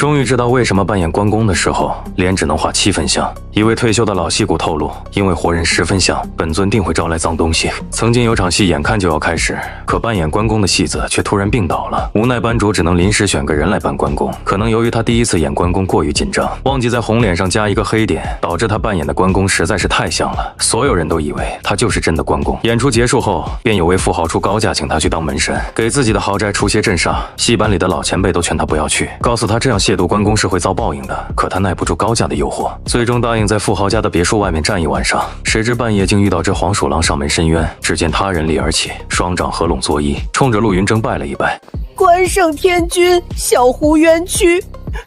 终于知道为什么扮演关公的时候脸只能画7分像。一位退休的老戏骨透露，因为活人10分像，本尊定会招来脏东西。曾经有场戏眼看就要开始，可扮演关公的戏子却突然病倒了，无奈班主只能临时选个人来扮关公。可能由于他第一次演关公过于紧张，忘记在红脸上加一个黑点，导致他扮演的关公实在是太像了，所有人都以为他就是真的关公。演出结束后，便有位富豪出高价请他去当门神，给自己的豪宅除邪镇煞。戏班里的老前辈都劝他不要去，告诉他这样亵渎关公是会遭报应的。可他耐不住高价的诱惑，最终答应在富豪家的别墅外面站一晚上。谁知半夜竟遇到这黄鼠狼上门申冤，只见他人立而起，双掌合拢作揖，冲着陆云征拜了一拜。关圣天君，小狐冤屈，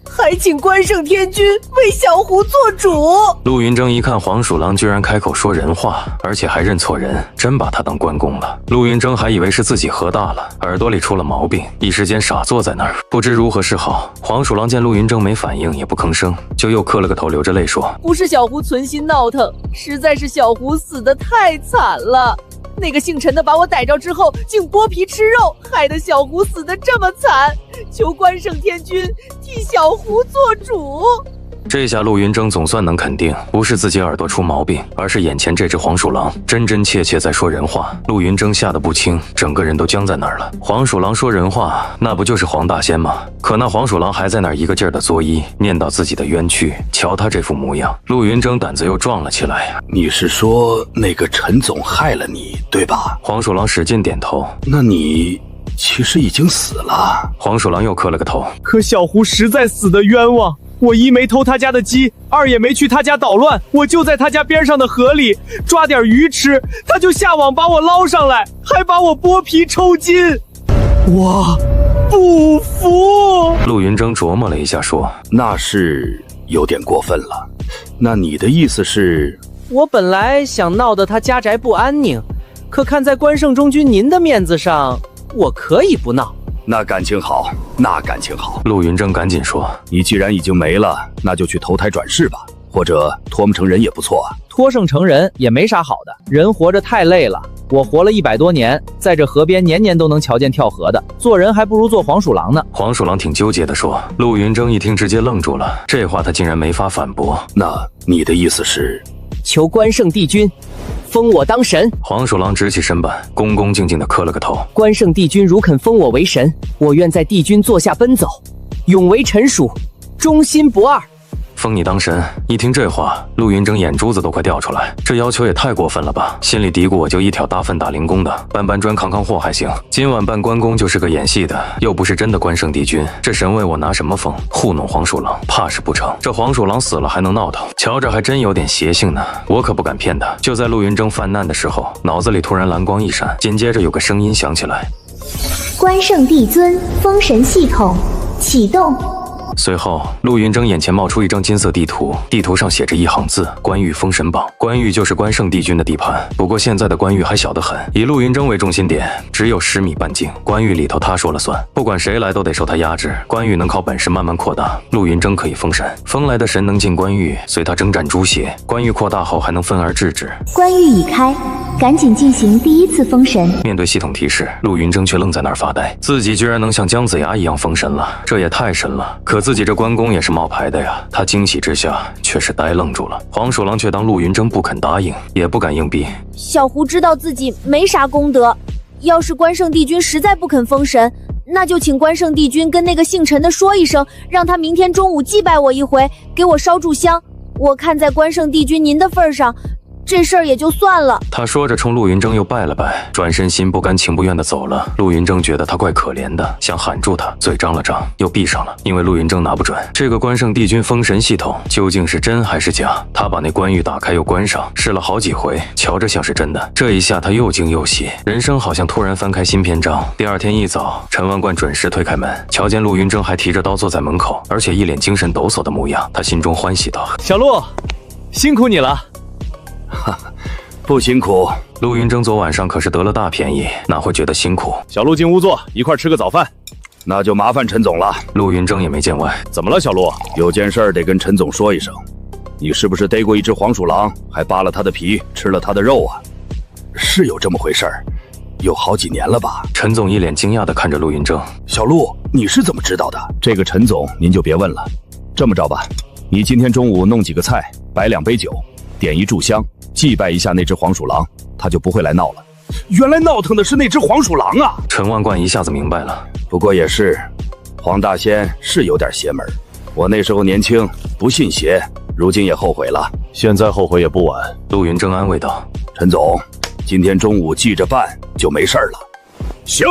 还请关圣天君为小狐做主。陆云征一看黄鼠狼居然开口说人话，而且还认错人，真把他当关公了。陆云征还以为是自己喝大了，耳朵里出了毛病，一时间傻坐在那儿，不知如何是好。黄鼠狼见陆云征没反应，也不吭声，就又磕了个头，流着泪说：不是小狐存心闹腾，实在是小狐死得太惨了。那个姓陈的把我逮着之后竟剥皮吃肉，害得小狐死得这么惨，求关圣天君替小狐做主。这下陆云征总算能肯定，不是自己耳朵出毛病，而是眼前这只黄鼠狼真真切切在说人话。陆云征吓得不轻，整个人都僵在那儿了。黄鼠狼说人话，那不就是黄大仙吗？可那黄鼠狼还在那儿一个劲儿的作揖，念叨自己的冤屈。瞧他这副模样，陆云征胆子又壮了起来。你是说那个陈总害了你，对吧？黄鼠狼使劲点头。那你其实已经死了。黄鼠狼又磕了个头。可小狐实在死得冤枉，我一没偷他家的鸡，二也没去他家捣乱，我就在他家边上的河里抓点鱼吃，他就下网把我捞上来，还把我剥皮抽筋，我不服。陆云征琢磨了一下说：那是有点过分了。那你的意思是？我本来想闹得他家宅不安宁，可看在关圣中君您的面子上，我可以不闹。那感情好，那感情好。陆云征赶紧说：你既然已经没了，那就去投胎转世吧，或者托梦成人也不错啊。托生成人也没啥好的，人活着太累了，我活了100多年，在这河边年年都能瞧见跳河的，做人还不如做黄鼠狼呢。黄鼠狼挺纠结的说。陆云征一听直接愣住了，这话他竟然没法反驳。那你的意思是？求关圣帝君封我当神。黄鼠狼直起身板，恭恭敬敬地磕了个头。关圣帝君如肯封我为神，我愿在帝君座下奔走，永为臣属，忠心不二。封你当神。一听这话，陆云征眼珠子都快掉出来，这要求也太过分了吧。心里嘀咕，我就一挑大粪打零工的，搬砖扛扛货还行，今晚扮关公就是个演戏的，又不是真的关圣帝君，这神位我拿什么封？糊弄黄鼠狼怕是不成。这黄鼠狼死了还能闹腾，瞧着还真有点邪性呢，我可不敢骗他。就在陆云征犯难的时候，脑子里突然蓝光一闪，紧接着有个声音响起来：关圣帝尊封神系统启动。随后，陆云征眼前冒出一张金色地图，地图上写着一行字：关羽封神榜。关羽就是关圣帝君的地盘，不过现在的关羽还小得很，以陆云征为中心点，只有10米半径，关羽里头他说了算，不管谁来都得受他压制。关羽能靠本事慢慢扩大，陆云征可以封神，封来的神能进关羽，随他征战诸邪。关羽扩大后还能分而治之。关羽已开，赶紧进行第1次封神。面对系统提示，陆云征却愣在那儿发呆，自己居然能像姜子牙一样封神了，这也太神了。可自己这关公也是冒牌的呀，他惊喜之下却是呆愣住了。黄鼠狼却当陆云征不肯答应，也不敢硬逼。小狐知道自己没啥功德，要是关圣帝君实在不肯封神，那就请关圣帝君跟那个姓陈的说一声，让他明天中午祭拜我一回，给我烧炷香。我看在关圣帝君您的份上，这事儿也就算了。他说着冲陆云征又拜了拜，转身心不甘情不愿地走了。陆云征觉得他怪可怜的，想喊住他，嘴张了张又闭上了，因为陆云征拿不准这个关圣帝君封神系统究竟是真还是假。他把那关羽打开又关上，试了好几回，瞧着像是真的。这一下他又惊又喜，人生好像突然翻开新篇章。第二天一早，陈万贯准时推开门，瞧见陆云征还提着刀坐在门口，而且一脸精神抖擞的模样，他心中欢喜道：小陆，辛苦你了。不辛苦。陆云征昨晚上可是得了大便宜，哪会觉得辛苦？小陆进屋坐，一块吃个早饭。那就麻烦陈总了。陆云征也没见外。怎么了，小陆？有件事得跟陈总说一声。你是不是逮过一只黄鼠狼，还扒了他的皮，吃了他的肉啊？是有这么回事儿，有好几年了吧？陈总一脸惊讶地看着陆云峥。小陆，你是怎么知道的？这个陈总您就别问了。这么着吧，你今天中午弄几个菜，摆2杯酒，点一炷香，祭拜一下那只黄鼠狼，他就不会来闹了。原来闹腾的是那只黄鼠狼啊！陈万贯一下子明白了。不过也是，黄大仙是有点邪门。我那时候年轻，不信邪，如今也后悔了。现在后悔也不晚。陆云峥安慰道。陈总，今天中午记着办就没事了。行，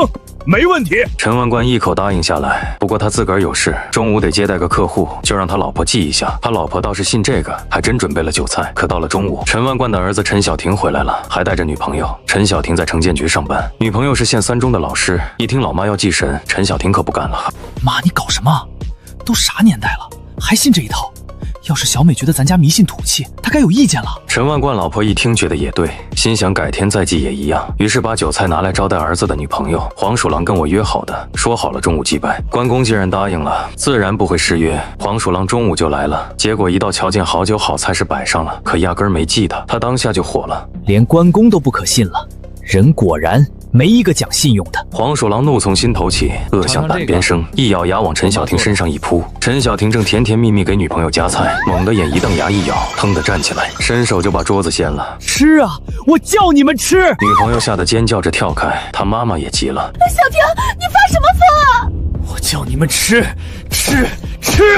没问题。陈万贯一口答应下来，不过他自个儿有事，中午得接待个客户，就让他老婆记一下。他老婆倒是信这个，还真准备了酒菜。可到了中午，陈万贯的儿子陈小婷回来了，还带着女朋友。陈小婷在城建局上班，女朋友是县3中的老师。一听老妈要祭神，陈小婷可不干了。妈，你搞什么？都啥年代了，还信这一套？要是小美觉得咱家迷信土气，她该有意见了。陈万贯老婆一听觉得也对，心想改天再祭也一样，于是把酒菜拿来招待儿子的女朋友。黄鼠狼跟我约好的，说好了中午祭拜，关公既然答应了，自然不会失约。黄鼠狼中午就来了，结果一到瞧见好酒好菜是摆上了，可压根儿没祭他，他当下就火了，连关公都不可信了，人果然没一个讲信用的。黄鼠狼怒从心头起，恶向胆边生，一咬牙往陈小婷身上一扑。陈小婷正甜甜蜜蜜给女朋友夹菜，猛地眼一瞪，牙一咬，腾地站起来，伸手就把桌子掀了。吃啊！我叫你们吃！女朋友吓得尖叫着跳开，她妈妈也急了。小婷，你发什么疯啊？我叫你们吃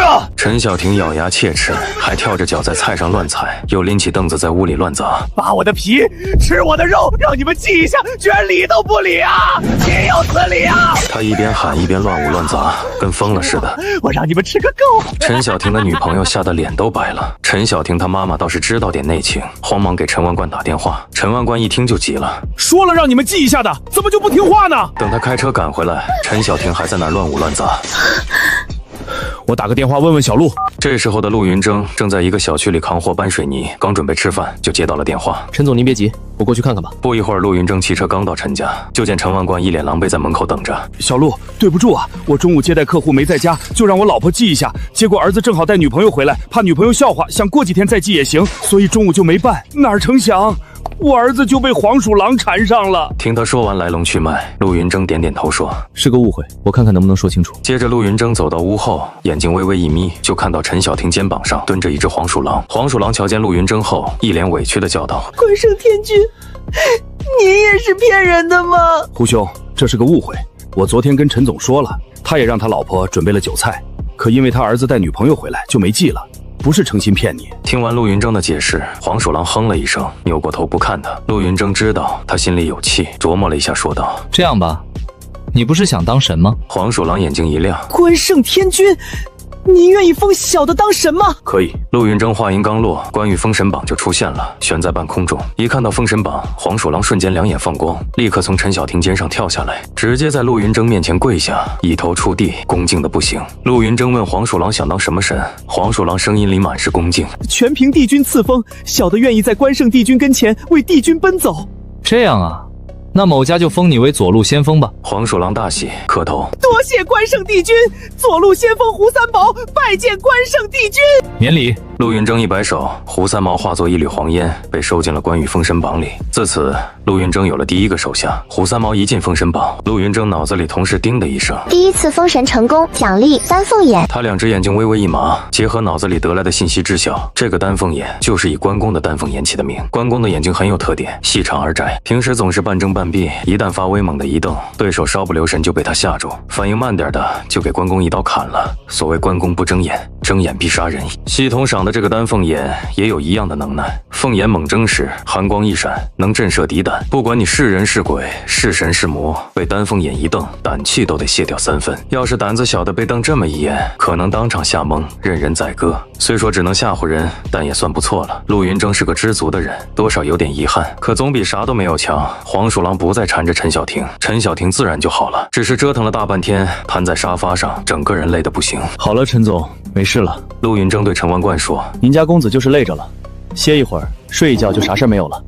啊！陈小婷咬牙切齿，还跳着脚在菜上乱踩，又拎起凳子在屋里乱砸。扒我的皮，吃我的肉，让你们记一下，居然理都不理啊！岂有此理啊！他一边喊一边乱舞乱砸，跟疯了似的。我让你们吃个够！陈小婷的女朋友吓得脸都白了。陈小婷她妈妈倒是知道点内情，慌忙给陈万贯打电话。陈万贯一听就急了，说了让你们记一下的，怎么就不听话呢？等他开车赶回来，陈小婷还在那儿乱舞乱砸。我打个电话问问小陆。这时候的陆云峥正在一个小区里扛货搬水泥，刚准备吃饭，就接到了电话。陈总您别急，我过去看看吧。不一会儿，陆云峥骑车刚到陈家，就见陈万贯一脸狼狈在门口等着。小陆，对不住啊，我中午接待客户没在家，就让我老婆记一下，结果儿子正好带女朋友回来，怕女朋友笑话，想过几天再记也行，所以中午就没办。哪成想我儿子就被黄鼠狼缠上了。听他说完来龙去脉，陆云峥点点头说：“是个误会，我看看能不能说清楚。”接着，陆云峥走到屋后，眼睛微微一眯，就看到陈小婷肩膀上蹲着一只黄鼠狼。黄鼠狼瞧见陆云峥后，一脸委屈地叫道：“关圣天君，你也是骗人的吗？”胡兄，这是个误会。我昨天跟陈总说了，他也让他老婆准备了酒菜，可因为他儿子带女朋友回来就没记了。不是诚心骗你。听完陆云峥的解释，黄鼠狼哼了一声，扭过头不看他。陆云峥知道他心里有气，琢磨了一下，说道：“这样吧，你不是想当神吗？”黄鼠狼眼睛一亮：“关圣天君，你愿意封小的当神吗？”可以。陆云峥话音刚落，关于封神榜就出现了，悬在半空中。一看到封神榜，黄鼠狼瞬间两眼放光，立刻从陈小婷肩上跳下来，直接在陆云峥面前跪下，一头触地，恭敬的不行。陆云峥问黄鼠狼想当什么神，黄鼠狼声音里满是恭敬：“全凭帝君赐封，小的愿意在关圣帝君跟前为帝君奔走。”这样啊，那某家就封你为左路先锋吧。黄鼠狼大喜，磕头：“多谢关圣帝君，左路先锋胡三宝拜见关圣帝君。”免礼。陆云峥一摆手，胡三毛化作一缕黄烟，被收进了关羽封神榜里。自此，陆云峥有了第一个手下。胡三毛一进封神榜，陆云峥脑子里同时叮的一声，第一次封神成功，奖励丹凤眼。他两只眼睛微微一麻，结合脑子里得来的信息知晓，这个丹凤眼就是以关公的丹凤眼起的名。关公的眼睛很有特点，细长而窄，平时总是半睁半闭，一旦发威猛的一瞪，对手稍不留神就被他吓住，反应慢点的就给关公一刀砍了。所谓关公不睁眼，睁眼必杀人。系统赏的这个丹凤眼也有一样的能耐，凤眼猛睁时，寒光一闪，能震慑敌胆。不管你是人是鬼，是神是魔，被丹凤眼一瞪，胆气都得卸掉3分。要是胆子小的被瞪这么一眼，可能当场吓懵，任人宰割。虽说只能吓唬人，但也算不错了。陆云峥是个知足的人，多少有点遗憾，可总比啥都没有强。黄鼠狼不再缠着陈小婷，陈小婷自然就好了，只是折腾了大半天，瘫在沙发上，整个人累得不行。好了，陈总，没事了。陆云峥对陈万贯说：“您家公子就是累着了，歇一会儿，睡一觉就啥事没有了。”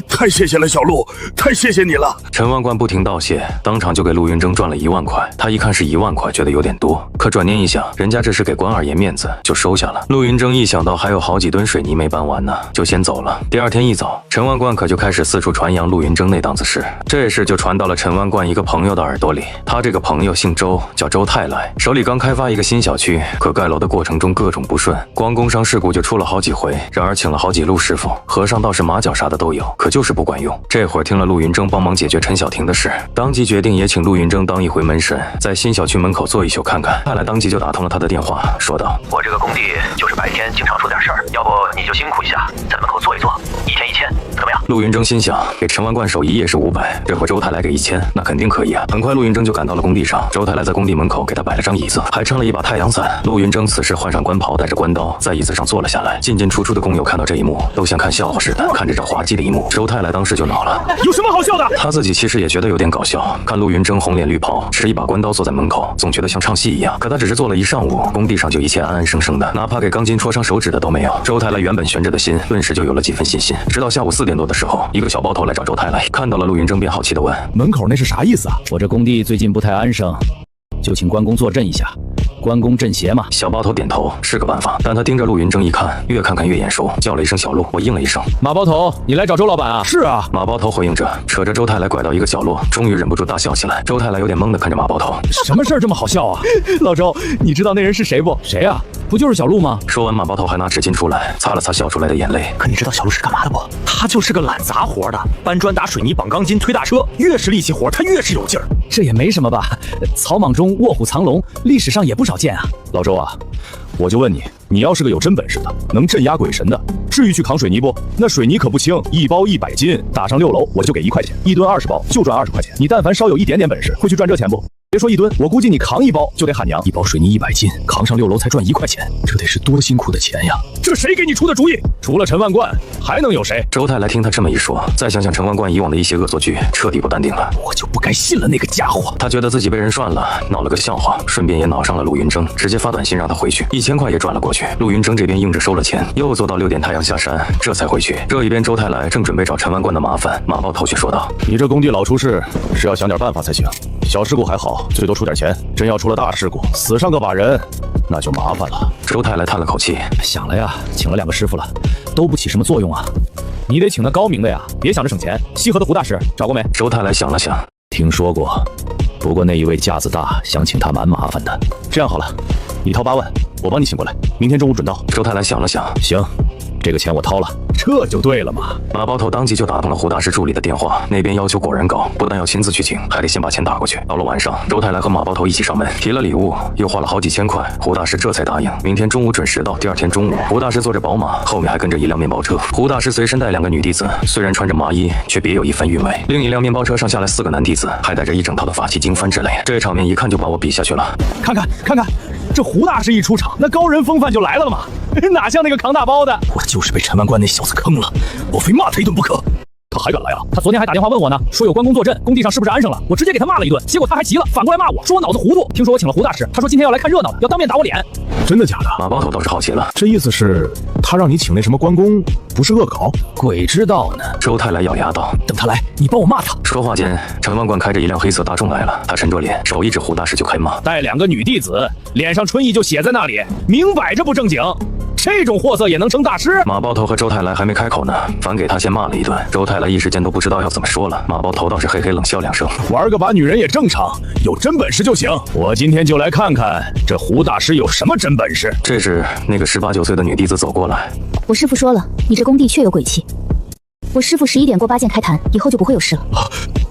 太谢谢了，小陆，太谢谢你了。陈万贯不停道谢，当场就给陆云峥赚了1万块。他一看是1万块，觉得有点多，可转念一想，人家这是给关二爷面子，就收下了。陆云峥一想到还有好几吨水泥没搬完呢，就先走了。第二天一早，陈万贯可就开始四处传扬陆云峥那档子事。这事就传到了陈万贯一个朋友的耳朵里。他这个朋友姓周，叫周泰来，手里刚开发一个新小区，可盖楼的过程中各种不顺，光工伤事故就出了好几回。然而请了好几路师傅，和尚道士马脚啥的都有，可就是不管用。这会儿听了陆云峥帮忙解决陈小婷的事，当即决定也请陆云峥当一回门神，在新小区门口坐一宿看看。泰来当即就打通了他的电话，说道：我这个工地就是白天经常出点事儿，要不你就辛苦一下，在门口坐一坐，1天1000，怎么样？陆云峥心想，给陈万贯守一夜是500，这会周泰来给1000，那肯定可以啊。很快陆云峥就赶到了工地上，周泰来在工地门口给他摆了张椅子，还撑了一把太阳伞。陆云峥此时换上官袍，带着关刀，在椅子上坐了下来。进进出出的工友看到这一幕，都像看笑话似的看着这滑稽的一幕。周泰来当时就恼了，有什么好笑的？他自己其实也觉得有点搞笑，看陆云峥红脸绿袍，持一把关刀坐在门口，总觉得像唱戏一样。可他只是坐了一上午，工地上就一切安安生生的，哪怕给钢筋戳伤手指的都没有。周泰来原本悬着的心，顿时就有了几分信心。直到下午4点多的时候，一个小包头来找周泰来，看到了陆云峥便好奇地问：门口那是啥意思啊？我这工地最近不太安生，就请关公坐镇一下。关公镇邪嘛。小包头点头，是个办法。但他盯着陆云峥一看，越看看越眼熟，叫了一声小陆，我应了一声。马包头，你来找周老板啊？是啊。马包头回应着，扯着周泰来拐到一个角落，终于忍不住大笑起来。周泰来有点懵地看着马包头，什么事儿这么好笑啊？老周，你知道那人是谁不？谁啊？不就是小陆吗？说完，马包头还拿纸巾出来擦了擦笑出来的眼泪。可你知道小陆是干嘛的不？他就是个揽杂活的，搬砖、打水泥、绑钢筋、推大车，越是力气活，他越是有劲儿。这也没什么吧？草莽中卧虎藏龙，历史上也不少见啊。老周啊，我就问你，你要是个有真本事的，能镇压鬼神的，至于去扛水泥不？那水泥可不轻，一包100斤，打上6楼我就给1块钱，1吨20包就赚20块钱。你但凡稍有一点点本事，会去赚这钱不？别说1吨，我估计你扛1包就得喊娘。1包水泥100斤，扛上6楼才赚1块钱，这得是多辛苦的钱呀！这谁给你出的主意？除了陈万贯，还能有谁？周泰来听他这么一说，再想想陈万贯以往的一些恶作剧，彻底不淡定了。我就不该信了那个家伙。他觉得自己被人涮了，闹了个笑话，顺便也恼上了陆云峥，直接发短信让他回去，1000块也转了过去。陆云峥这边硬着收了钱，又做到6点太阳下山，这才回去。这一边周泰来正准备找陈万贯的麻烦，马包头却说道：你这工地老出事，是要想点办法才行。小事故还好，最多出点钱，真要出了大事故，死上个把人，那就麻烦了。周泰来叹了口气，想了呀，请了2个师傅了，都不起什么作用啊。你得请那高明的呀，别想着省钱。西河的胡大师找过没？周泰来想了想，听说过，不过那一位架子大，想请他蛮麻烦的。这样好了，你掏8万，我帮你请过来，明天中午准到。周泰来想了想，行，这个钱我掏了，这就对了嘛。马包头当即就打通了胡大师助理的电话，那边要求果然高，不但要亲自去请，还得先把钱打过去。到了晚上，周泰来和马包头一起上门，提了礼物，又花了好几千块，胡大师这才答应，明天中午准时到。第二天中午，胡大师坐着宝马，后面还跟着一辆面包车。胡大师随身带2个女弟子，虽然穿着麻衣，却别有一番韵味。另一辆面包车上下来4个男弟子，还带着一整套的法器、经幡之类。这场面一看就把我比下去了。看看，这胡大师一出场，那高人风范就来了嘛，哪像那个扛大包的？我就是被陈万贯那小子坑了，我非骂他一顿不可。他还敢来啊？他昨天还打电话问我呢，说有关公坐镇，工地上是不是安生了？我直接给他骂了一顿，结果他还急了，反过来骂我，说我脑子糊涂。听说我请了胡大师，他说今天要来看热闹的，要当面打我脸。真的假的？马包头倒是好奇了，这意思是他让你请那什么关公，不是恶搞？鬼知道呢。周泰来咬牙道：等他来，你帮我骂他。说话间，陈万贯开着一辆黑色大众来了，他沉着脸，手一指胡大师就开骂，带2个女弟子，脸上春意就写在那里，明摆着不正经。这种货色也能称大师？马包头和周泰来还没开口呢，反给他先骂了一顿。周泰来一时间都不知道要怎么说了。马包头倒是嘿嘿冷笑2声，玩个把女人也正常，有真本事就行。我今天就来看看这胡大师有什么真本事。这时，那个18、19岁的女弟子走过来，我师傅说了，你这工地确有鬼气。我师傅11点过8件开坛，以后就不会有事了。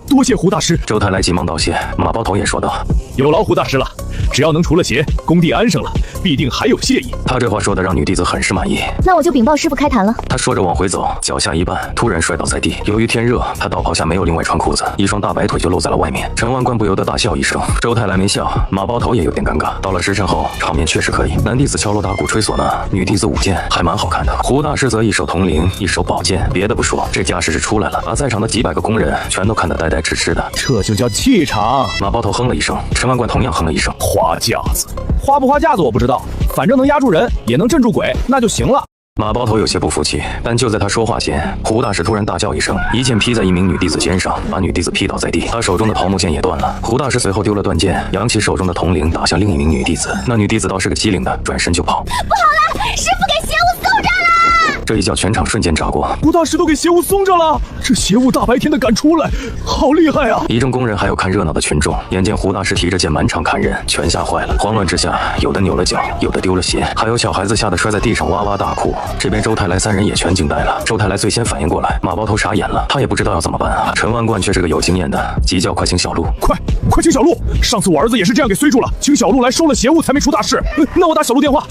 多谢胡大师。周泰来急忙道谢。马包头也说道：有劳胡大师了，只要能除了邪，工地安生了，必定还有谢意。他这话说的让女弟子很是满意。那我就禀报师傅开坛了。他说着往回走，脚下一绊，突然摔倒在地。由于天热，他道袍下没有另外穿裤子，一双大白腿就露在了外面。陈万贯不由得大笑一声，周泰来没笑，马包头也有点尴尬。到了时辰后，场面确实可以，男弟子敲锣打鼓吹唢呐，女弟子舞剑，还蛮好看的。胡大师则一手铜铃，一手宝剑，别的不说，这架势是出来了，把在场的几百个工人全都看得呆呆痴痴的。这就叫气场。马包头哼了一声，陈万贯同样哼了一声。花架子，花不花架子我不知道，反正能压住人，也能镇住鬼，那就行了。马包头有些不服气，但就在他说话间，胡大师突然大叫一声，一剑劈在一名女弟子肩上，把女弟子劈倒在地。他手中的桃木剑也断了。胡大师随后丢了断剑，扬起手中的铜铃打向另一名女弟子。那女弟子倒是个机灵的，转身就跑。不好了，师傅给邪物送上了！这一叫全场瞬间炸锅。胡大师都给邪物送着了，这邪物大白天的敢出来，好厉害啊！一众工人还有看热闹的群众，眼见胡大师提着剑满场砍人，全吓坏了。慌乱之下，有的扭了脚，有的丢了鞋，还有小孩子吓得摔在地上哇哇大哭。这边周太来三人也全惊呆了。周太来最先反应过来，马包头傻眼了，他也不知道要怎么办啊。陈万贯却是个有经验的，急叫快请小路，快请小路！上次我儿子也是这样给塞住了，请小路来收了邪物才没出大事。那我打小路电话。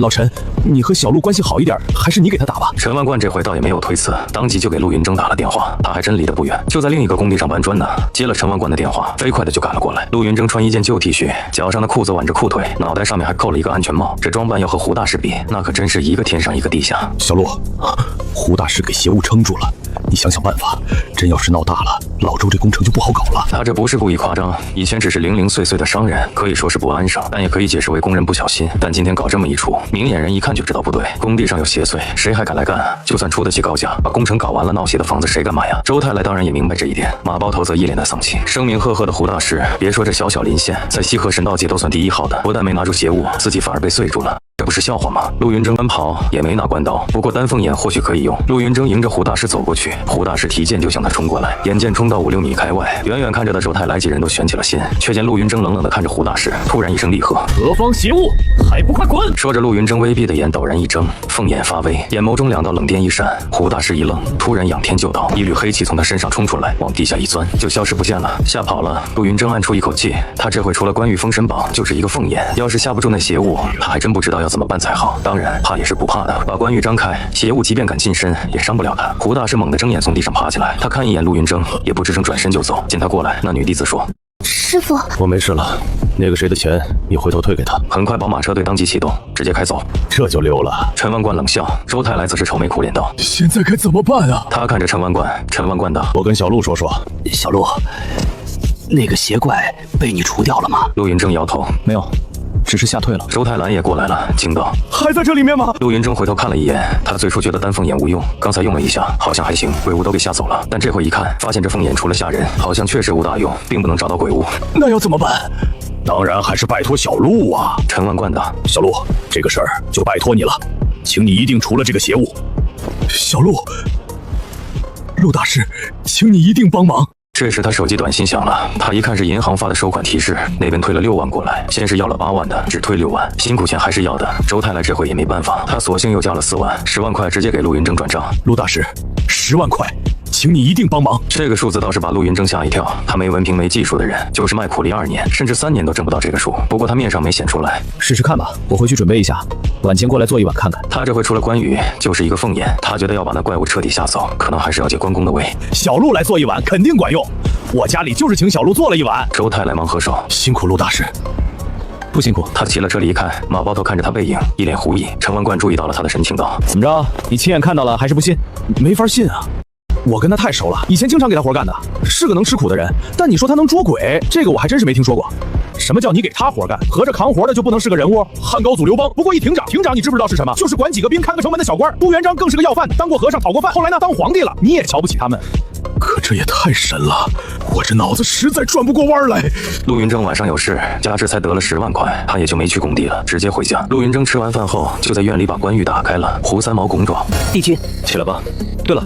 老陈，你和小路关系好一点，还是你给他打吧。陈万贯这回倒也没有推辞，当即就给陆云峥打了电话。他还真离得不远，就在另一个工地上搬砖呢。接了陈万贯的电话，飞快的就赶了过来。陆云峥穿一件旧 T 恤，脚上的裤子挽着裤腿，脑袋上面还扣了一个安全帽，这装扮要和胡大师比，那可真是一个天上一个地下。小路，胡大师给邪物撑住了，你想想办法。真要是闹大了，老周这工程就不好搞了。他这不是故意夸张，以前只是零零碎碎的商人，可以说是不安生，但也可以解释为工人不小心。但今天搞这么一出，明眼人一看就知道不对，工地上有邪祟，谁还敢来干啊？就算出得起高价，把工程搞完了，闹邪的房子谁敢买呀？周太来当然也明白这一点，马包头则一脸的丧气。声名赫赫的胡大师，别说这小小临县，在西河神道界都算第一号的，不但没拿住邪物，自己反而被碎住了。这不是笑话吗？陆云峥单跑也没拿关刀，不过丹凤眼或许可以用。陆云峥迎着胡大师走过去，胡大师提剑就向他冲过来，眼见冲到5、6米开外，远远看着的周太来几人都悬起了心，却见陆云峥冷冷地看着胡大师，突然一声厉喝：“何方邪物，还不快滚！”说着，陆云峥微闭的眼陡然一睁，凤眼发微，眼眸中2道冷电一闪。胡大师一愣，突然仰天就倒，一缕黑气从他身上冲出来，往地下一钻，就消失不见了。吓跑了，陆云峥暗出一口气，他这回除了关羽封神榜，就是一个凤眼，要是吓不住那邪物，他还真不知道要怎么办才好。当然，怕也是不怕的。把关羽张开，邪物即便敢近身，也伤不了他。胡大师猛地睁眼从地上爬起来，他看一眼陆云峥，也不吱声，转身就走。见他过来，那女弟子说：“师傅，我没事了，那个谁的钱你回头退给他。”很快，宝马车队当即启动，直接开走。这就溜了。陈万贯冷笑，周太来则是愁眉苦脸道：“现在该怎么办啊？”他看着陈万贯，陈万贯道：“我跟小路说说。”小路，那个邪怪被你除掉了吗？陆云峥摇头：“没有。”只是吓退了。周太兰也过来了，惊道：“还在这里面吗？”陆云峥回头看了一眼，他最初觉得丹凤眼无用，刚才用了一下，好像还行，鬼物都给吓走了。但这回一看，发现这凤眼除了吓人，好像确实无大用，并不能找到鬼物。那要怎么办？当然还是拜托小路啊！陈万贯道：“小路，这个事儿就拜托你了，请你一定除了这个邪物。”小路，陆大师，请你一定帮忙。这时他手机短信响了，他一看是银行发的收款提示，那边退了6万过来，先是要了8万的，只退6万，辛苦钱还是要的。周太来这回也没办法，他索性又加了4万，10万块直接给陆云峥转账。陆大师，10万块，请你一定帮忙。这个数字倒是把陆云峥吓一跳，他没文凭没技术的人，就是卖苦力2年甚至3年都挣不到这个数。不过他面上没显出来，试试看吧，我回去准备一下，晚间过来做一碗看看。他这回除了关羽就是一个凤眼，他觉得要把那怪物彻底吓走，可能还是要借关公的位。小路来做一碗肯定管用，我家里就是请小路做了一碗。周太来忙合手：“辛苦陆大师。”不辛苦。他骑了车离开，马包头看着他背影，一脸狐疑。陈万贯注意到了他的神情，道：“怎么着？你亲眼看到了还是不信？没法信啊！我跟他太熟了，以前经常给他活干的，是个能吃苦的人。但你说他能捉鬼，这个我还真是没听说过。什么叫你给他活干？合着扛活的就不能是个人物？汉高祖刘邦不过一亭长，亭长你知不知道是什么？就是管几个兵看个城门的小官。朱元璋更是个要饭的，当过和尚讨过饭，后来当皇帝了，你也瞧不起他们。可这也太神了，我这脑子实在转不过弯来。”陆云峥晚上有事，加之才得了10万块，他也就没去工地了，直接回家。陆云峥吃完饭后，就在院里把关羽打开了。胡三毛拱爪：“帝君，起来吧。对了，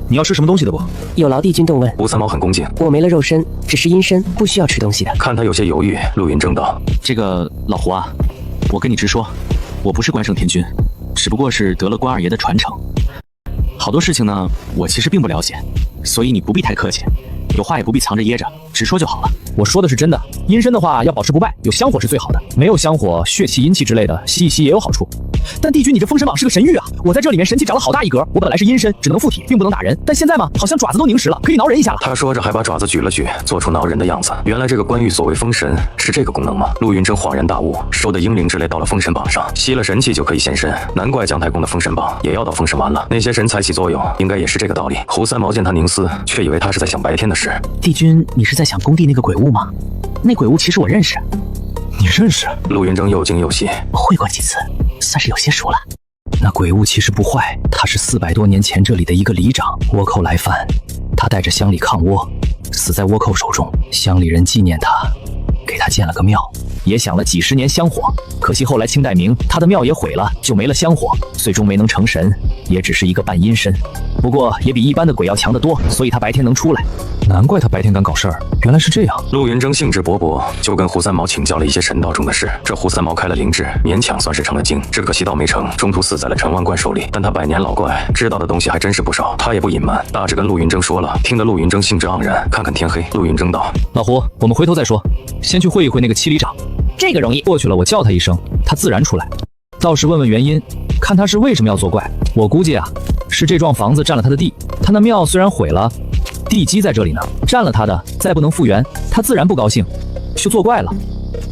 你要吃什么东西的不？”有劳帝君动问。胡三毛很恭敬：“我没了肉身，只是阴身，不需要吃东西的。”看他有些犹豫，陆云峥道：“这个老胡啊，我跟你直说，我不是关圣天君，只不过是得了关二爷的传承。好多事情呢，我其实并不了解，所以你不必太客气，有话也不必藏着掖着，直说就好了。”我说的是真的，阴身的话要保持不败，有香火是最好的。没有香火，血气、阴气之类的吸一吸也有好处。但帝君，你这封神榜是个神域啊！我在这里面神气长了好大一格。我本来是阴身，只能附体，并不能打人，但现在嘛，好像爪子都凝实了，可以挠人一下了。他说着还把爪子举了举，做出挠人的样子。原来这个关羽所谓封神是这个功能吗？陆云峥恍然大悟，收的英灵之类到了封神榜上，吸了神气就可以现身。难怪姜太公的封神榜也要到封神完了，那些神才起作用，应该也是这个道理。胡三毛见他凝思，却以为他是在想白天的事。帝君，你是在想工地那个鬼物吗？那鬼物其实我认识。你认识？陆云峥又惊又喜，会过几次，算是有些熟了。那鬼物其实不坏，他是400多年前这里的一个里长倭寇来犯，他带着乡里抗倭，死在倭寇手中。乡里人纪念他，给他建了个庙，也享了几10年香火。可惜后来清代明，他的庙也毁了，就没了香火，最终没能成神，也只是一个半阴身。不过也比一般的鬼要强得多，所以他白天能出来。难怪他白天敢搞事儿，原来是这样。陆云峥兴致勃勃，就跟胡三毛请教了一些神道中的事。这胡三毛开了灵智，勉强算是成了精，只可惜倒没成，中途死在了陈万贯手里。但他百年老怪，知道的东西还真是不少。他也不隐瞒，大致跟陆云峥说了，听得陆云峥兴致盎然。看看天黑，陆云峥道：“老胡，我们回头再说，先去会一会那个七里长。这个容易，过去了我叫他一声，他自然出来。倒是问问原因，看他是为什么要作怪。我估计啊，是这幢房子占了他的地，他那庙虽然毁了，地基在这里呢，占了他的，再不能复原，他自然不高兴，就作怪了。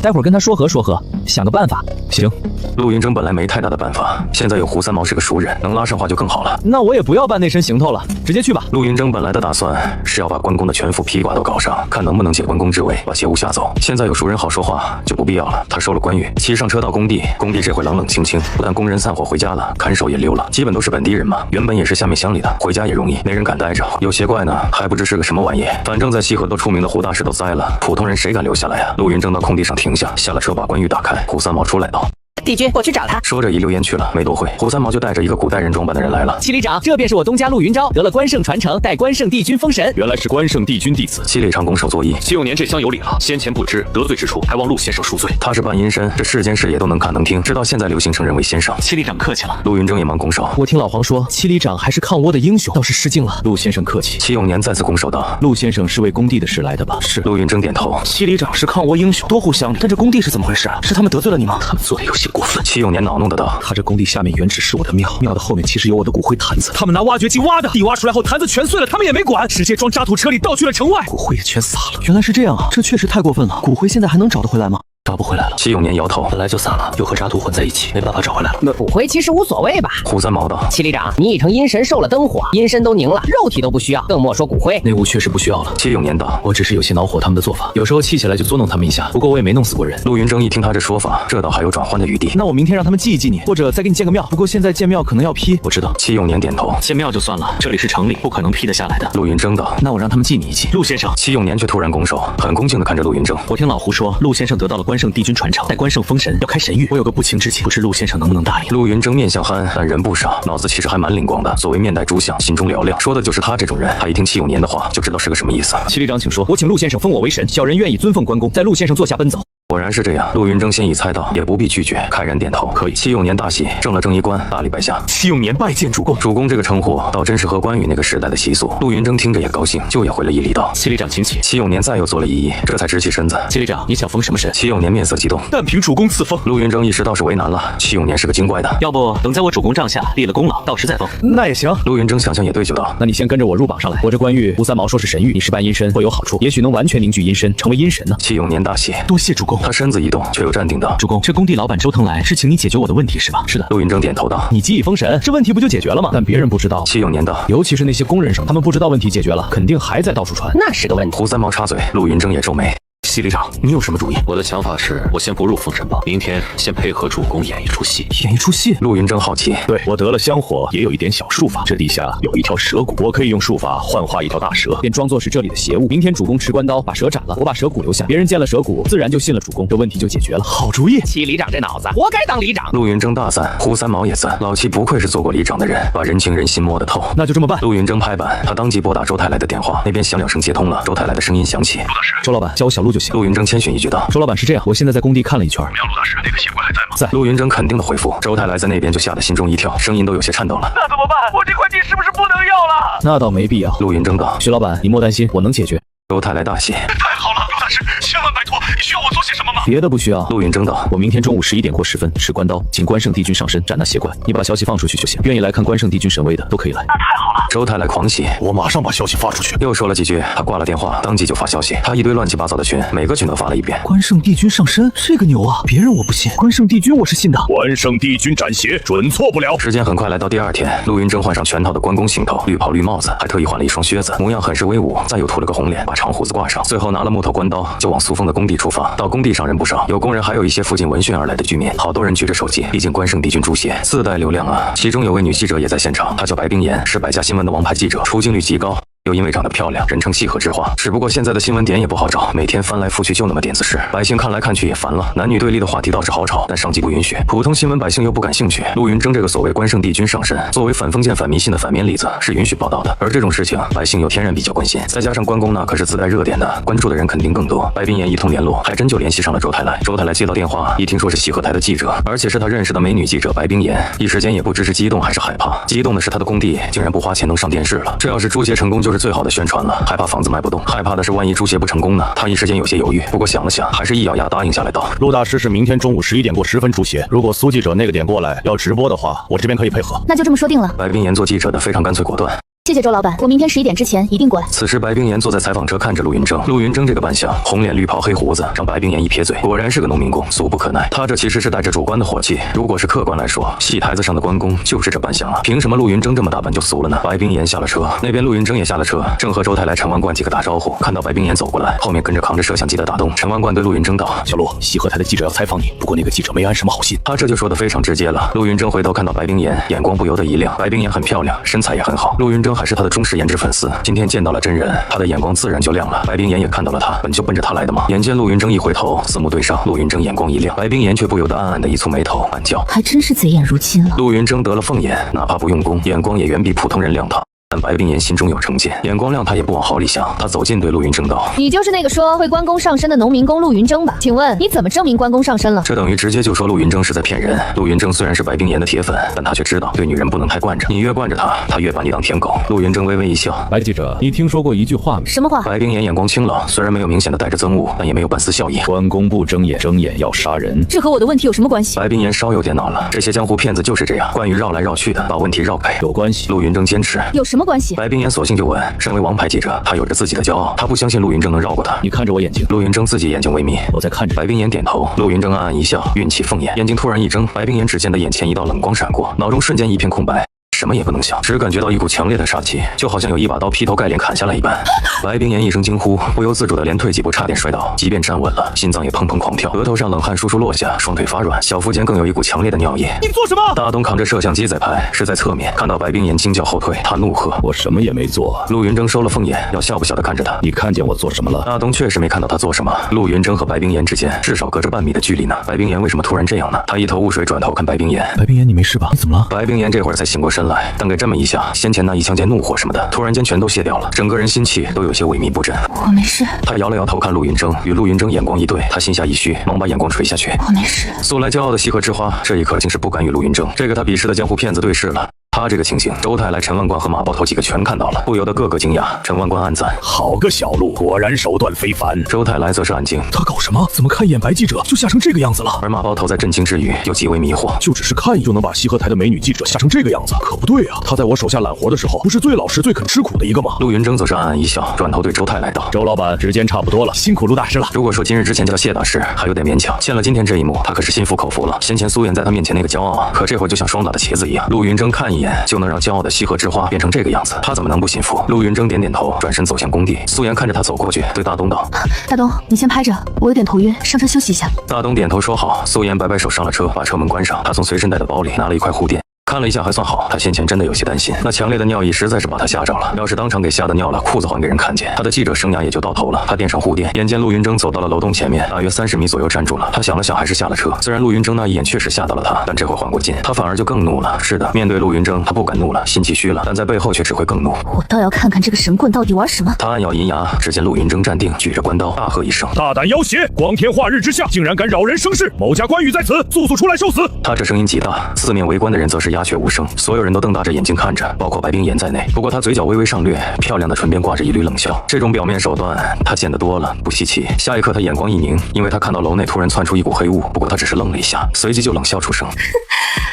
待会儿跟他说和说和，想个办法。行。”陆云峥本来没太大的办法，现在有胡三毛是个熟人，能拉上话就更好了。那我也不要扮那身行头了，直接去吧。陆云峥本来的打算是要把关公的全副披挂都搞上，看能不能借关公之位把邪物吓走。现在有熟人好说话，就不必要了。他收了关羽，骑上车到工地。工地这回冷冷清清，不但工人散伙回家了，看守也溜了，基本都是本地人嘛。原本也是下面乡里的，回家也容易，没人敢待着。有邪怪呢，还不知是个什么玩意。反正在西河都出名的胡大师都栽了，普通人谁敢留下来呀？陆云峥到空地上停下，下了车把关羽打开。胡三毛出来道：“帝君，我去找他。”说着一溜烟去了。没多会，胡三毛就带着一个古代人装扮的人来了。七里长，这便是我东家陆云昭，得了关圣传承，代关圣帝君封神。原来是关圣帝君弟子。七里长拱手作揖。7、6年这厢有礼了，先前不知得罪之处，还望陆先生恕罪。他是半阴身，这世间事也都能看能听，直到现在流行称人为先生。七里长客气了。陆云峥也忙拱手。我听老黄说，七里长还是抗倭的英雄，倒是失敬了。陆先生客气。戚永年再次拱手道：“陆先生是为工地的事来的吧？”是。陆云峥点头。七里长是抗倭英雄，多护乡里，但这工地是怎么回事？是他们得罪了你吗？他们做的有些过分。戚永年恼怒的道：“他这工地下面原址是我的庙，庙的后面其实有我的骨灰坛子，他们拿挖掘机挖的，地挖出来后坛子全碎了，他们也没管，直接装渣土车里倒去了城外，骨灰也全撒了。原来是这样啊，这确实太过分了。骨灰现在还能找得回来吗？找不回来了。”戚永年摇头：“本来就散了，又和渣土混在一起，没办法找回来了。”那骨灰其实无所谓吧？胡三毛道：“七里长，你已成阴神，受了灯火，阴身都凝了，肉体都不需要，更莫说骨灰。内务确实不需要了。”戚永年道：“我只是有些恼火他们的做法，有时候气起来就捉弄他们一下，不过我也没弄死过人。”陆云峥一听他这说法，这倒还有转圜的余地。那我明天让他们记一记你，或者再给你建个庙。不过现在建庙可能要批。我知道。戚永年点头：“建庙就算了，这里是城里，不可能批得下来的。”陆云峥道：“那我让他们记你一记。”陆先生。戚永年却突然拱手，很恭敬地看着陆云峥：“我听老胡说，陆先生得到了关圣帝君传承，代关圣封神，要开神谕。我有个不情之请，不知陆先生能不能答应？”陆云峥面相憨，但人不傻，脑子其实还蛮灵光的。所谓面带猪相，心中嘹亮，说的就是他这种人。他一听戚永年的话，就知道是个什么意思。戚里长，请说。我请陆先生封我为神，小人愿意遵奉关公，在陆先生座下奔走。果然是这样，陆云峥先已猜到，也不必拒绝，慨然点头。可以。戚永年大喜，正了正衣冠，大礼拜下。戚永年拜见主公。主公这个称呼，倒真是和关羽那个时代的习俗。陆云峥听着也高兴，就也回了一礼道：“戚里长请起。”戚永年再又做了一揖，这才直起身子。戚里长，你想封什么神？戚永年面色激动，但凭主公赐封。陆云峥一时倒是为难了，戚永年是个精怪的，要不等在我主公帐下立了功劳，到时再封。那也行。陆云峥想想也对，就道：“那你先跟着我入榜上来。我这关羽胡三毛说是神谕，你是半阴身，会有好处，也许能完全凝聚阴身，成为阴神呢。”戚永年大喜，多谢主公。他身子一动，却又站定道：“主公，这工地老板周腾来是请你解决我的问题是吧？”“是的。”陆云峥点头道：“你既已封神，这问题不就解决了吗？但别人不知道。”戚永年道：“尤其是那些工人什么，他们不知道问题解决了，肯定还在到处传，那是个问题。”胡三毛插嘴，陆云峥也皱眉。戚里长，你有什么主意？我的想法是，我先不入封神榜，明天先配合主公演一出戏。演一出戏？陆云峥好奇。对，我得了香火，也有一点小术法。这底下有一条蛇骨，我可以用术法幻化一条大蛇，便装作是这里的邪物。明天主公持关刀把蛇斩了，我把蛇骨留下，别人见了蛇骨，自然就信了主公，这问题就解决了。好主意！戚里长这脑子，活该当里长。陆云峥大赞，胡三毛也赞，老戚不愧是做过里长的人，把人情人心摸得透。那就这么办。陆云峥拍板，他当即拨打周泰来的电话，那边响2声接通了。周泰来的声音响起：“陆大师，周老板，叫我小陆就行。”陆云峥谦逊一句道：“周老板是这样，我现在在工地看了一圈。”“苗陆大师，那个邪怪还在吗？”“在。”陆云峥肯定的回复。周泰来在那边就吓得心中一跳，声音都有些颤抖了。“那怎么办？我这块地是不是不能要了？”“那倒没必要。”陆云峥道。“徐老板，你莫担心，我能解决。”周泰来大喜：“太好了，陆大师，千万拜托，你需要我做些什么吗？”“别的不需要。”陆云峥道：“我明天中午11点过10分持关刀，请关圣帝君上身斩那邪怪。你把消息放出去就行，愿意来看关圣帝君神威的都可以来。”“那太好了。”周泰来狂喜：“我马上把消息发出去。”又说了几句，他挂了电话，当即就发消息。他一堆乱七八糟的群，每个群都发了一遍。关圣帝君上身，这个牛啊！别人我不信，关圣帝君我是信的。关圣帝君斩邪，准错不了。时间很快来到第2天，陆云峥换上全套的关公行头，绿袍绿帽子，还特意换了一双靴子，模样很是威武。再又涂了个红脸，把长胡子挂上，最后拿了木头关刀，就往苏峰的工地出发。到工地上，人不少，有工人，还有一些附近闻讯而来的居民。好多人举着手机，毕竟关圣帝君诛邪自带流量啊。其中有位女记者也在现场，她叫白冰妍，是百家新闻的王牌记者，出镜率极高。又因为长得漂亮，人称西河之花。只不过现在的新闻点也不好找，每天翻来覆去就那么点子事，百姓看来看去也烦了。男女对立的话题倒是好炒，但上级不允许，普通新闻百姓又不感兴趣。陆云峥这个所谓关圣帝君上身，作为反封建反迷信的反面例子是允许报道的，而这种事情百姓又天然比较关心，再加上关公那可是自带热点的，关注的人肯定更多。白冰妍一通联络，还真就联系上了周泰来。周泰来接到电话，一听说是西河台的记者，而且是他认识的美女记者白冰妍，一时间也不知是激动还是害怕。激动的是他的工地竟然不花钱能上电视了，这要是诛邪成功就是最好的宣传了。害怕房子卖不动，害怕的是万一诛邪不成功呢？他一时间有些犹豫，不过想了想，还是一咬牙答应下来道：“陆大师是明天中午11点过10分诛邪，如果苏记者那个点过来要直播的话，我这边可以配合。”那就这么说定了。白冰妍做记者的非常干脆果断。谢谢周老板，我明天11点之前一定过来。此时白冰妍坐在采访车看着陆云峥，陆云峥这个扮相，红脸绿袍黑胡子，让白冰妍一撇嘴，果然是个农民工，俗不可耐。他这其实是带着主观的火气，如果是客观来说，戏台子上的关公就是这扮相啊，凭什么陆云峥这么打扮就俗了呢？白冰妍下了车，那边陆云峥也下了车，正和周泰来、陈万贯几个打招呼，看到白冰妍走过来，后面跟着扛着摄像机的大东。陈万贯对陆云峥道：“小陆，西河台的记者要采访你，不过那个记者没安什么好心。”他这就说得非常直接了。陆云峥回头看到白冰妍，眼光不由得一亮。白冰妍很漂亮，身材也很好，陆云峥还是他的忠实颜值粉丝，今天见到了真人，他的眼光自然就亮了。白冰妍也看到了他，本就奔着他来的嘛。眼见陆云峥一回头，四目对上，陆云峥眼光一亮，白冰妍却不由得暗暗的一蹙眉头，暗叫：“还真是贼眼如金了。”陆云峥得了凤眼，哪怕不用功，眼光也远比普通人亮堂。但白冰妍心中有成见，眼光亮，他也不往好里想。他走近对陆云峥道：“你就是那个说会关公上身的农民工陆云峥吧？请问你怎么证明关公上身了？”这等于直接就说陆云峥是在骗人。陆云峥虽然是白冰妍的铁粉，但他却知道对女人不能太惯着，你越惯着他，他越把你当舔狗。陆云峥微微一笑：“白记者，你听说过一句话没？”“什么话？”白冰妍眼光清冷，虽然没有明显的带着憎恶，但也没有半丝笑意。“关公不睁眼，睁眼要杀人。”这和我的问题有什么关系？白冰妍稍有点恼了，这些江湖骗子就是这样，惯于绕来绕去的，把问题绕开。有关系。陆云峥坚持。有什么关系？白冰妍索性就问，身为王牌记者，他有着自己的骄傲，他不相信陆云峥能绕过他。你看着我眼睛。陆云峥自己眼睛微眯，我在看着。白冰妍点头，陆云峥暗暗一笑，运气凤眼，眼睛突然一睁，白冰妍只见得眼前一道冷光闪过，脑中瞬间一片空白。什么也不能想，只感觉到一股强烈的杀气，就好像有一把刀劈头盖脸砍下来一般。白冰妍一声惊呼，不由自主的连退几步，差点摔倒。即便站稳了，心脏也砰砰狂跳，额头上冷汗疏疏落下，双腿发软，小腹间更有一股强烈的尿意。你做什么？大东扛着摄像机在拍，是在侧面看到白冰妍惊叫后退，他怒喝：“我什么也没做。”陆云峥收了凤眼，要笑不笑的看着他。你看见我做什么了？大东确实没看到他做什么。陆云峥和白冰妍之间至少隔着半米的距离呢，白冰妍为什么突然这样呢？他一头雾水，转头看白冰妍：“白冰妍，你没事吧？你怎么了？”白冰妍这会儿才醒过身来，但给这么一下，先前那一枪间怒火什么的，突然间全都泄掉了，整个人心气都有些萎靡不振。我没事。他摇了摇头看陆云峥，与陆云峥眼光一对，他心下一虚，忙把眼光垂下去。我没事。素来骄傲的西河之花，这一刻竟是不敢与陆云峥这个他鄙视的江湖骗子对视了。他这个情形，周泰来、陈万贯和马爆头几个全看到了，不由得个个惊讶。陈万贯暗赞：“好个小陆，果然手段非凡。”周泰来则是暗惊：“他搞什么？怎么看一眼白记者就吓成这个样子了？”而马爆头在震惊之余又极为迷惑：“就只是看一就能把西河台的美女记者吓成这个样子？可不对啊！他在我手下揽活的时候，不是最老实、最肯吃苦的一个吗？”陆云峥则是暗暗一笑，转头对周泰来道：“周老板，时间差不多了，辛苦陆大师了。”如果说今日之前叫谢大师，还有点勉强，见了今天这一幕，他可是心服口服了。先前苏妍在他面前那个骄傲啊，可这会就像双打的茄子一样，陆云峥看一眼就能让骄傲的西河之花变成这个样子，他怎么能不心服？陆云峥点点头，转身走向工地。苏妍看着他走过去，对大东道：“大东，你先拍着，我有点头晕，上车休息一下。”大东点头说好。苏妍摆摆手上了车，把车门关上。他从随身带的包里拿了一块护垫。看了一下还算好，他先前真的有些担心，那强烈的尿意实在是把他吓着了。要是当场给吓得尿了，裤子还给人看见，他的记者生涯也就到头了。他垫上护垫，眼见陆云峥走到了楼栋前面，大约30米左右站住了。他想了想，还是下了车。虽然陆云峥那一眼确实吓到了他，但这会缓过劲，他反而就更怒了。是的，面对陆云峥，他不敢怒了，心气虚了，但在背后却只会更怒。我倒要看看这个神棍到底玩什么。他暗咬银牙，只见陆云峥站定，举着关刀，大喝一声：“大胆要挟！光天化日之下，竟然敢扰人生事！某家关羽在此，速速出来受死！”他这声音极大，四面围观的人则是鸦雀无声，所有人都瞪大着眼睛看着，包括白冰妍在内。不过他嘴角微微上掠，漂亮的唇边挂着一缕冷笑。这种表面手段他见得多了，不稀奇。下一刻他眼光一凝，因为他看到楼内突然窜出一股黑雾，不过他只是愣了一下，随即就冷笑出声：“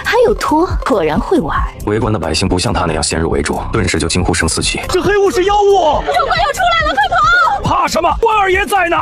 还有托，果然会玩。”围观的百姓不像他那样先入为主，顿时就惊呼声四起：“这黑雾是妖物！妖怪要出来了，快跑！”怕什么？关二爷在呢！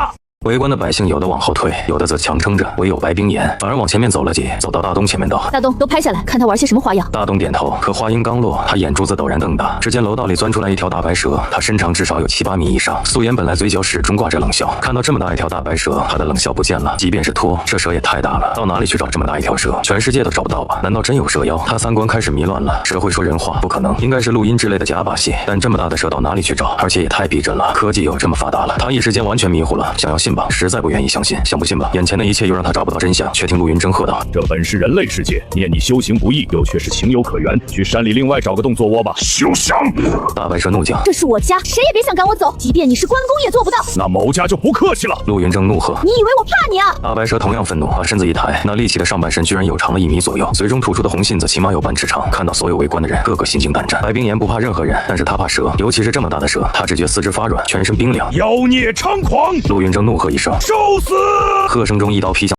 围观的百姓有的往后退，有的则强撑着，唯有白冰岩反而往前面走了几，走到大东前面道：“大东，都拍下来，看他玩些什么花样。”大东点头，可话音刚落，他眼珠子陡然瞪大。只见楼道里钻出来一条大白蛇，它身长至少有7、8米以上。素颜本来嘴角始终挂着冷笑，看到这么大一条大白蛇，他的冷笑不见了。即便是托，这蛇也太大了，到哪里去找这么大一条蛇？全世界都找不到吧？难道真有蛇妖？他三观开始迷乱了。蛇会说人话，不可能，应该是录音之类的假把戏。但这么大的蛇到哪里去找？而且也太逼真了，科技有这么发达了？他一时间完全迷糊了，想要信吧，实在不愿意相信；想不信吧，眼前的一切又让他找不到真相。却听陆云峥喝道：“这本是人类世界，念你修行不易，又却是情有可原，去山里另外找个洞做窝吧。”休想！大白蛇怒叫：“这是我家，谁也别想赶我走，即便你是关公也做不到。”那某家就不客气了。陆云峥怒喝：“你以为我怕你啊？”大白蛇同样愤怒，把身子一抬，那立起的上半身居然有长了1米左右，嘴中吐出的红信子起码有半尺长。看到所有围观的人，个个心惊胆战。白冰岩不怕任何人，但是他怕蛇，尤其是这么大的蛇，他只觉四肢发软，全身冰凉。妖孽猖狂！陆云峥怒喝一声：“受死！”喝声中一刀劈向